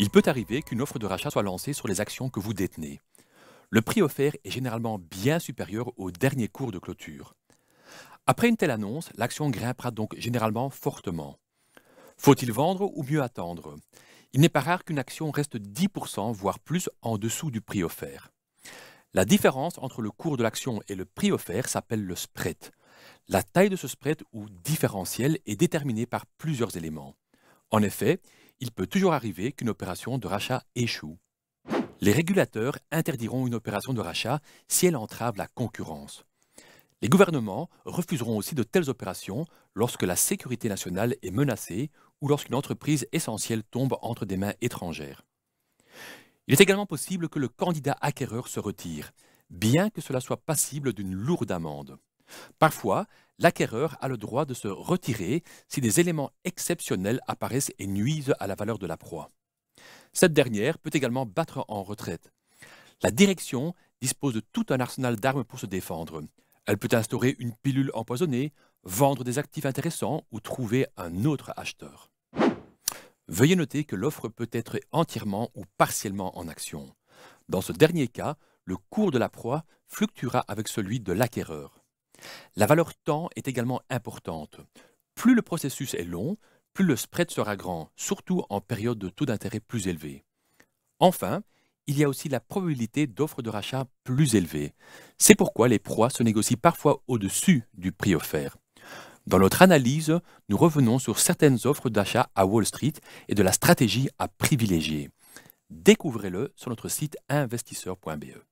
Il peut arriver qu'une offre de rachat soit lancée sur les actions que vous détenez. Le prix offert est généralement bien supérieur au dernier cours de clôture. Après une telle annonce, l'action grimpera donc généralement fortement. Faut-il vendre ou mieux attendre? Il n'est pas rare qu'une action reste 10%, voire plus, en dessous du prix offert. La différence entre le cours de l'action et le prix offert s'appelle le spread. La taille de ce spread ou différentiel est déterminée par plusieurs éléments. En effet, il peut toujours arriver qu'une opération de rachat échoue. Les régulateurs interdiront une opération de rachat si elle entrave la concurrence. Les gouvernements refuseront aussi de telles opérations lorsque la sécurité nationale est menacée ou lorsqu'une entreprise essentielle tombe entre des mains étrangères. Il est également possible que le candidat acquéreur se retire, bien que cela soit passible d'une lourde amende. Parfois, l'acquéreur a le droit de se retirer si des éléments exceptionnels apparaissent et nuisent à la valeur de la proie. Cette dernière peut également battre en retraite. La direction dispose de tout un arsenal d'armes pour se défendre. Elle peut instaurer une pilule empoisonnée, vendre des actifs intéressants ou trouver un autre acheteur. Veuillez noter que l'offre peut être entièrement ou partiellement en action. Dans ce dernier cas, le cours de la proie fluctuera avec celui de l'acquéreur. La valeur temps est également importante. Plus le processus est long, plus le spread sera grand, surtout en période de taux d'intérêt plus élevés. Enfin, il y a aussi la probabilité d'offres de rachat plus élevées. C'est pourquoi les proies se négocient parfois au-dessus du prix offert. Dans notre analyse, nous revenons sur certaines offres d'achat à Wall Street et de la stratégie à privilégier. Découvrez-le sur notre site investisseur.be.